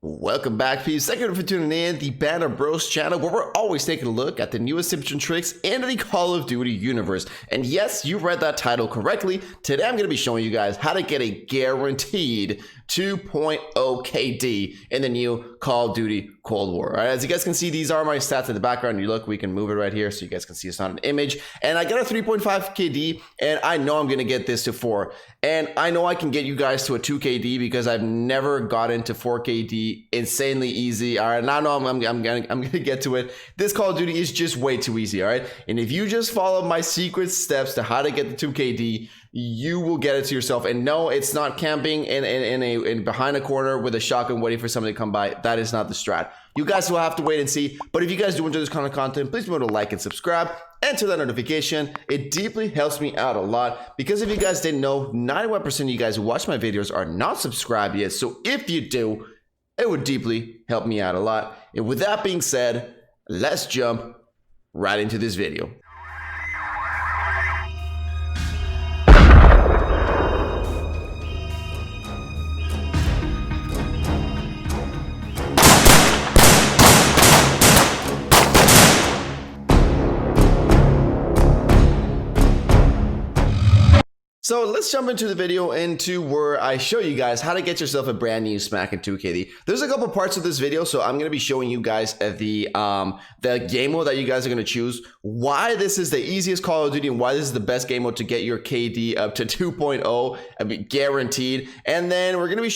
Welcome back, peeps. Thank you for tuning in the Banner Bros channel, where we're always taking a look at the newest tips and tricks in the Call of Duty universe. And yes, you read that title correctly. Today I'm going to be showing you guys how to get a guaranteed 2.0 KD in the new Call of Duty Cold War. All right, as you guys can see, these are my stats in the background. You look, we can move it right here so you guys can see it's not an image. And I got a 3.5 KD, and I know I'm going to get this to 4. And I know I can get you guys to a 2 KD because I've never gotten to 4 KD insanely easy. All right, and I know I'm gonna get to it. This Call of Duty is just way too easy. All right, and if you just follow my secret steps to how to get the 2 KD, you will get it to yourself. And no, it's not camping in behind a corner with a shotgun waiting for somebody to come by. That is not the strat. You guys will have to wait and see. But if you guys do enjoy this kind of content, please remember to like and subscribe and turn that notification. It deeply helps me out a lot, because if you guys didn't know, 91% of you guys who watch my videos are not subscribed yet. So if you do, it would deeply help me out a lot. And with that being said, let's jump right into this video. So let's jump into the video where I show you guys how to get yourself a brand new Smack and 2 KD. There's a couple parts of this video, so I'm going to be showing you guys the game mode that you guys are going to choose, why this is the easiest Call of Duty, and why this is the best game mode to get your KD up to 2.0, I mean, guaranteed. And then I'm going to be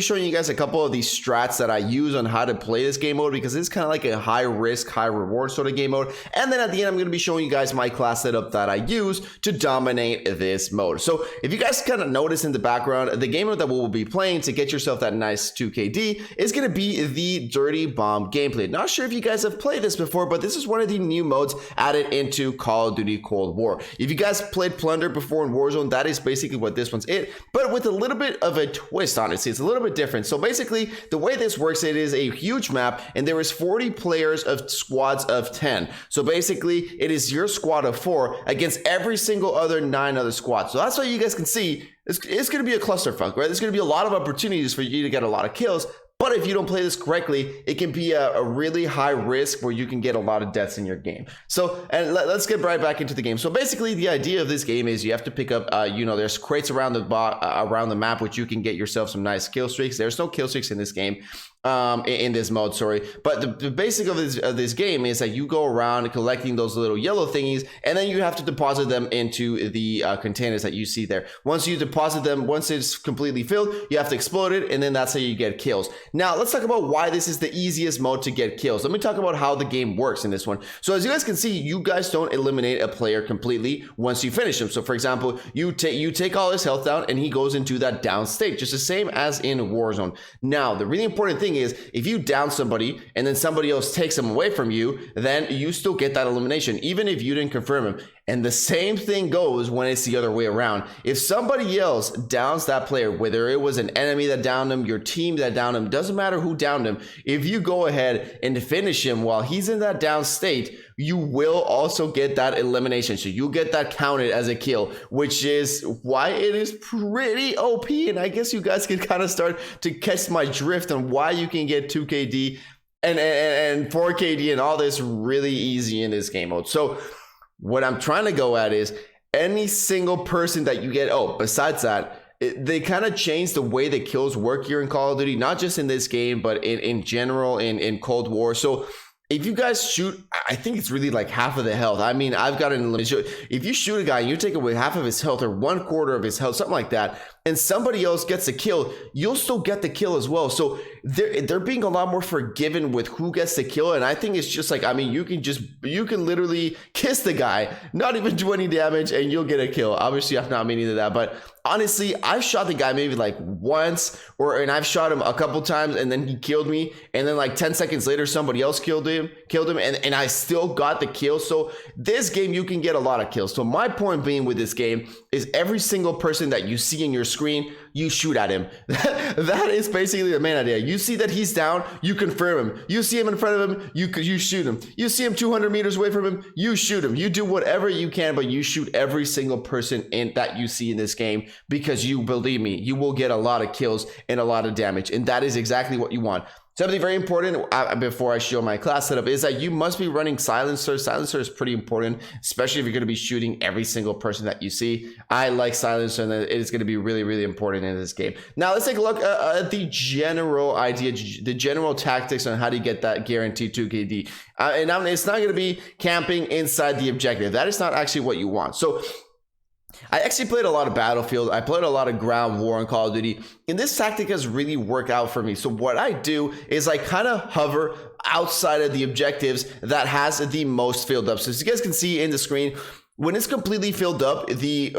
showing you guys a couple of these strats that I use on how to play this game mode, because it's kind of like a high risk, high reward sort of game mode. And then at the end, I'm going to be showing you guys my class setup that I use to dominate this mode. So if you guys kind of notice in the background, the game mode that we'll be playing to get yourself that nice 2 KD is going to be the Dirty Bomb gameplay. Not sure if you guys have played this before, but this is one of the new modes added into Call of Duty Cold War. If you guys played Plunder before in Warzone, that is basically what this one's it, but with a little bit of a twist on it. See, it's a little bit different. So basically, the way this works, it is a huge map, and there is 40 players of squads of 10. So basically, it is your squad of 4 against every single other 9 other squads. So that's why you guys can see it's going to be a clusterfuck, right? There's going to be a lot of opportunities for you to get a lot of kills, but if you don't play this correctly, it can be a really high risk where you can get a lot of deaths in your game. So, and let's get right back into the game. So basically, the idea of this game is you have to pick up, there's crates around the map, which you can get yourself some nice kill streaks. There's no kill streaks in this game. In this mode, sorry, but the basic of this game is that you go around collecting those little yellow thingies, and then you have to deposit them into the containers that you see there. Once you deposit them, once it's completely filled, you have to explode it, and then that's how you get kills. Now let's talk about why this is the easiest mode to get kills. Let me talk about how the game works in this one. So as you guys can see, you guys don't eliminate a player completely once you finish him. So for example, you take all his health down, and he goes into that down state, just the same as in Warzone. Now the really important thing is, if you down somebody and then somebody else takes them away from you, then you still get that elimination, even if you didn't confirm him. And the same thing goes when it's the other way around. If somebody else downs that player, whether it was an enemy that downed him, your team that downed him, doesn't matter who downed him, if you go ahead and finish him while he's in that down state, you will also get that elimination. So you get that counted as a kill, which is why it is pretty OP. And I guess you guys can kind of start to catch my drift on why you can get 2 KD and 4 KD and all this really easy in this game mode. So what I'm trying to go at is any single person that you get, besides that, they kind of changed the way the kills work here in Call of Duty, not just in this game, but in general in Cold War. So if you guys shoot, I think it's really like half of the health. I mean, I've got an elimination. If you shoot a guy and you take away half of his health or 1/4 of his health, something like that, and somebody else gets a kill, you'll still get the kill as well. So they're being a lot more forgiving with who gets the kill. And I think it's just like, I mean, you can literally kiss the guy, not even do any damage, and you'll get a kill. Obviously, I'm not meaning that, but honestly, I've shot the guy maybe like once, and I've shot him a couple times, and then he killed me, and then like 10 seconds later, somebody else killed him, and I still got the kill. So this game, you can get a lot of kills. So my point being with this game is every single person that you see in your screen, you shoot at him. That is basically the main idea. You see that he's down, you confirm him. You see him in front of him, you shoot him. You see him 200 meters away from him, you shoot him. You do whatever you can, but you shoot every single person in that you see in this game, because you, believe me, you will get a lot of kills and a lot of damage, and that is exactly what you want. Something very important before I show my class setup is that you must be running silencer. Silencer is pretty important, especially if you're going to be shooting every single person that you see. I like silencer, and it is going to be really, really important in this game. Now let's take a look at the general idea, the general tactics on how to get that guaranteed 2KD. And it's not going to be camping inside the objective. That is not actually what you want. So I actually played a lot of Battlefield. I played a lot of ground war in Call of Duty, and this tactic has really worked out for me. So what I do is I kind of hover outside of the objectives that has the most filled up. So as you guys can see in the screen, when it's completely filled up, the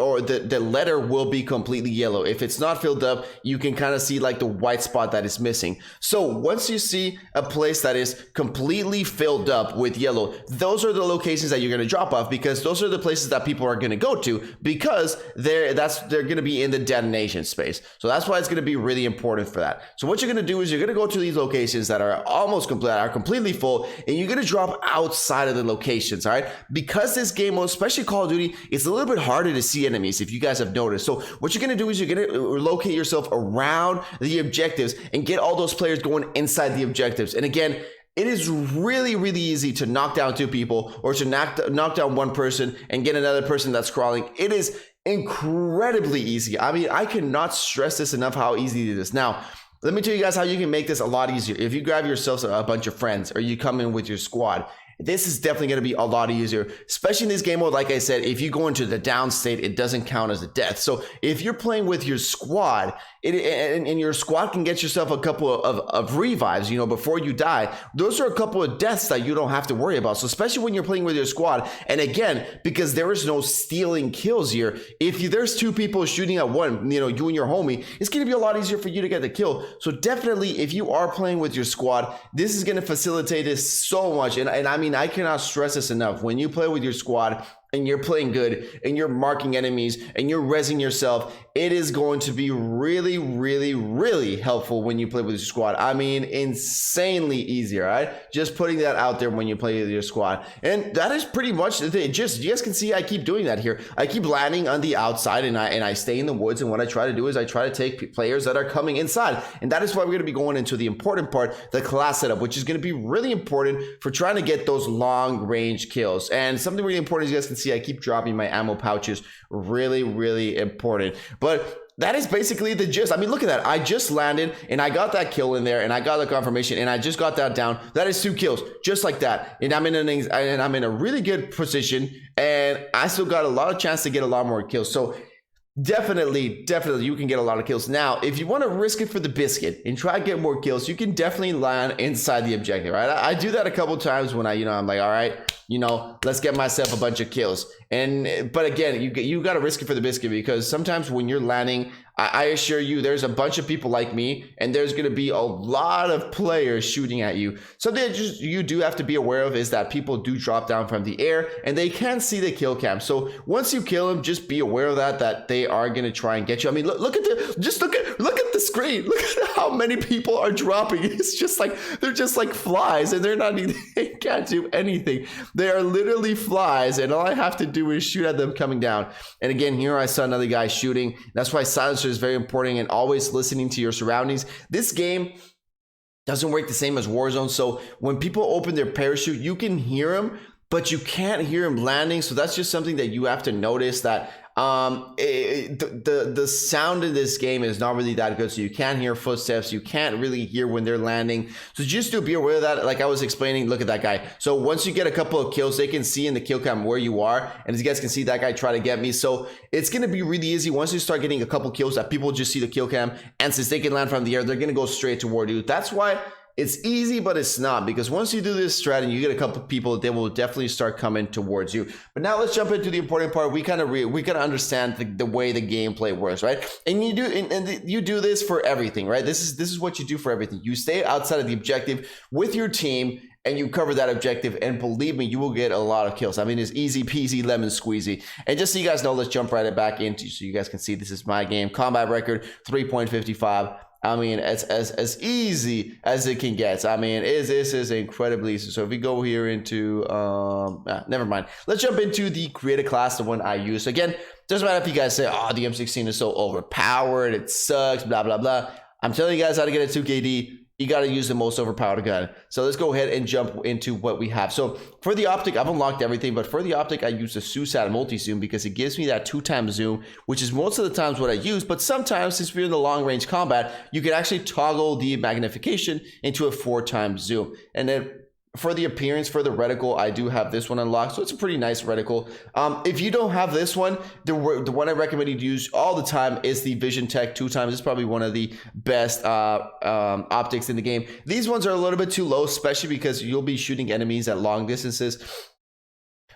letter will be completely yellow. If it's not filled up, you can kind of see like the white spot that is missing. So once you see a place that is completely filled up with yellow, those are the locations that you're going to drop off, because those are the places that people are going to go to, because they're going to be in the detonation space. So that's why it's going to be really important for that. So what you're going to do is you're going to go to these locations that are almost complete, are completely full, and you're going to drop outside of the locations. All right, because this game mode, especially Call of Duty, it's a little bit harder to see enemies, if you guys have noticed. So what you're going to do is you're going to locate yourself around the objectives and get all those players going inside the objectives. And again, it is really, really easy to knock down 2 people, or to knock down 1 person and get another person that's crawling. It is incredibly easy. I mean, I cannot stress this enough how easy it is. Now, let me tell you guys how you can make this a lot easier. If you grab yourselves a bunch of friends, or you come in with your squad, this is definitely going to be a lot easier, especially in this game mode. Like I said, if you go into the down state, it doesn't count as a death. So if you're playing with your squad, and your squad can get yourself a couple of revives, you know, before you die, those are a couple of deaths that you don't have to worry about. So especially when you're playing with your squad, and again, because there is no stealing kills here, if there's 2 people shooting at one, you know, you and your homie, it's going to be a lot easier for you to get the kill. So definitely, if you are playing with your squad, this is going to facilitate this so much. And I mean, I cannot stress this enough. When you play with your squad and you're playing good and you're marking enemies and you're rezzing yourself, it is going to be really, really, really helpful when you play with your squad. I mean, insanely easy, all right? Just putting that out there when you play with your squad. And that is pretty much the thing. Just, you guys can see I keep doing that here. I keep landing on the outside, and I stay in the woods, and what I try to do is I try to take players that are coming inside. And that is why we're going to be going into the important part, the class setup, which is going to be really important for trying to get those long range kills. And something really important, as you guys can see, I keep dropping my ammo pouches. Really, really important. But that is basically the gist. I mean, look at that. I just landed and I got that kill in there, and I got the confirmation, and I just got that down. That is 2 kills, just like that. And I'm in a really good position, and I still got a lot of chance to get a lot more kills. So definitely you can get a lot of kills. Now, if you want to risk it for the biscuit and try to get more kills, you can definitely land inside the objective, right? I do that a couple times when I'm like, all right, you know, let's get myself a bunch of kills. But again, you got to risk it for the biscuit, because sometimes when you're landing, I assure you, there's a bunch of people like me, and there's going to be a lot of players shooting at you. Something that you do have to be aware of is that people do drop down from the air, and they can see the kill cam. So once you kill them, just be aware of that they are going to try and get you. I mean, look at the screen. Look at how many people are dropping. It's just like, they're just like flies, and they can't do anything. They are literally flies, and all I have to do is shoot at them coming down. And again, here I saw another guy shooting. That's why silencer is very important, and always listening to your surroundings. This game doesn't work the same as Warzone. So when people open their parachute, you can hear them, but you can't hear them landing. So that's just something that you have to notice, that the sound in this game is not really that good. So you can't hear footsteps, you can't really hear when they're landing. So just to be aware of that. Like I was explaining, look at that guy. So once you get a couple of kills, they can see in the kill cam where you are, and as you guys can see, that guy try to get me. So it's going to be really easy once you start getting a couple kills that people just see the kill cam, and since they can land from the air, they're going to go straight toward you. That's why it's easy, but it's not, because once you do this strat and you get a couple of people, they will definitely start coming towards you. But now let's jump into the important part. We kind of understand the way the gameplay works, right? And you do this for everything, right? This is what you do for everything. You stay outside of the objective with your team, and you cover that objective, and believe me, you will get a lot of kills. I mean, it's easy peasy lemon squeezy. And just so you guys know, let's jump right back into, so you guys can see this is my game. Combat record 3.55. I mean, it's as easy as it can get. I mean, this is incredibly easy. So if we go here into, never mind. Let's jump into the creative class, the one I use. Again, doesn't matter if you guys say, oh, the M16 is so overpowered, it sucks, blah, blah, blah. I'm telling you guys how to get a 2KD. You got to use the most overpowered gun. So let's go ahead and jump into what we have. So for the optic, I've unlocked everything, but for the optic, I use the SUSAT multi-zoom because it gives me that 2x zoom, which is most of the times what I use. But sometimes, since we're in the long range combat, you can actually toggle the magnification into a 4x zoom. And then for the appearance, for the reticle, I do have this one unlocked, so it's a pretty nice reticle. If you don't have this one, the one I recommend you use all the time is the Vision Tech 2x. It's probably one of the best optics in the game. These ones are a little bit too low, especially because you'll be shooting enemies at long distances.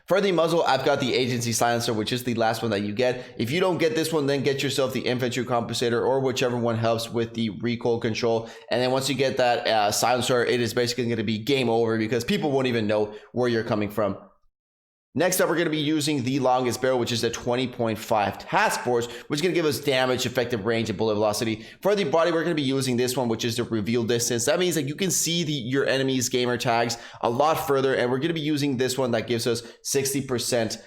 For the muzzle, I've got the Agency Silencer, which is the last one that you get. If you don't get this one, then get yourself the Infantry Compensator, or whichever one helps with the recoil control. And then once you get that silencer, it is basically going to be game over because people won't even know where you're coming from. Next up, we're going to be using the longest barrel, which is the 20.5 Task Force, which is going to give us damage, effective range, and bullet velocity. For the body, we're going to be using this one, which is the reveal distance. That means that you can see your enemy's gamer tags a lot further, and we're going to be using this one that gives us 60%.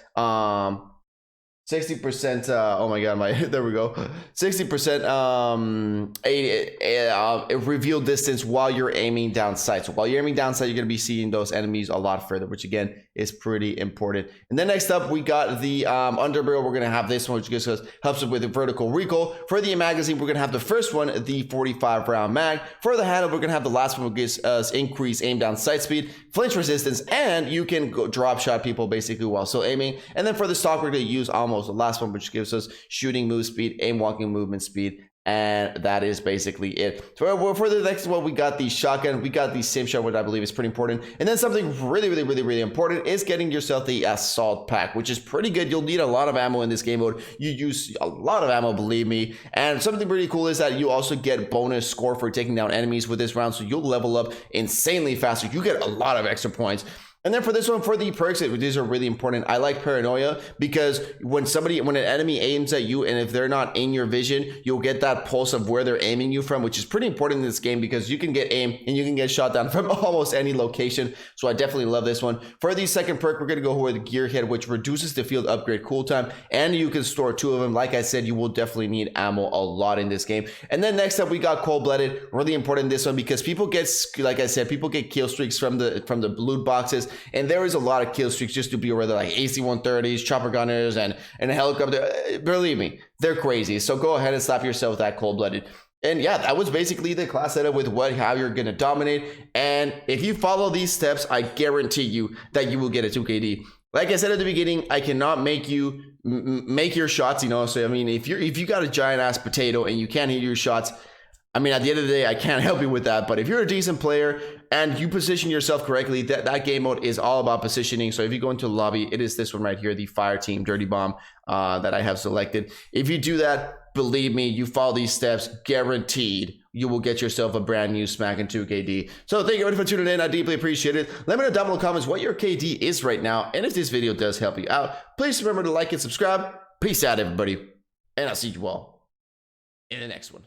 60%, oh my god, there we go. 60% reveal distance while you're aiming down sight. So while you're aiming down sight, you're going to be seeing those enemies a lot further, which again is pretty important. And then next up, we got the underbarrel. We're going to have this one, which helps us with the vertical recoil. For the magazine, we're going to have the first one, the 45 round mag. For the handle, we're going to have the last one, which gives us increased aim down sight speed, flinch resistance, and you can go drop shot people basically while still aiming. And then for the stock, we're going to use almost the last one, which gives us shooting move speed, aim walking movement speed, and that is basically it. So for the next one, we got the shotgun, we got the sim shot, which I believe is pretty important. And then something really important is getting yourself the assault pack, which is pretty good. You'll need a lot of ammo in this game mode. You use a lot of ammo, believe me. And something pretty cool is that you also get bonus score for taking down enemies with this round, so you'll level up insanely faster. You get a lot of extra points. And then for this one, for the perks, these are really important. I like Paranoia because when an enemy aims at you, and if they're not in your vision, you'll get that pulse of where they're aiming you from, which is pretty important in this game because you can get aimed and you can get shot down from almost any location. So I definitely love this one. For the second perk, we're going to go with Gearhead, which reduces the field upgrade cooltime, and you can store 2 of them. Like I said, you will definitely need ammo a lot in this game. And then next up, we got Cold-Blooded. Really important in this one because people get, like I said, people get kill streaks from the loot boxes. And there is a lot of kill streaks, just to be aware, like AC-130s, chopper gunners, and a helicopter. Believe me, they're crazy. So go ahead and slap yourself with that Cold-Blooded. And yeah, that was basically the class setup with how you're going to dominate. And if you follow these steps, I guarantee you that you will get a 2KD. Like I said at the beginning, I cannot make you make your shots, you know. So I mean, if you got a giant ass potato and you can't hit your shots, I mean, at the end of the day, I can't help you with that. But if you're a decent player and you position yourself correctly, that game mode is all about positioning. So if you go into the lobby, it is this one right here, the Fire Team Dirty Bomb that I have selected. If you do that, believe me, you follow these steps, guaranteed you will get yourself a brand new Smackin' 2KD. So thank you everybody for tuning in. I deeply appreciate it. Let me know down below in the comments what your KD is right now. And if this video does help you out, please remember to like and subscribe. Peace out, everybody. And I'll see you all in the next one.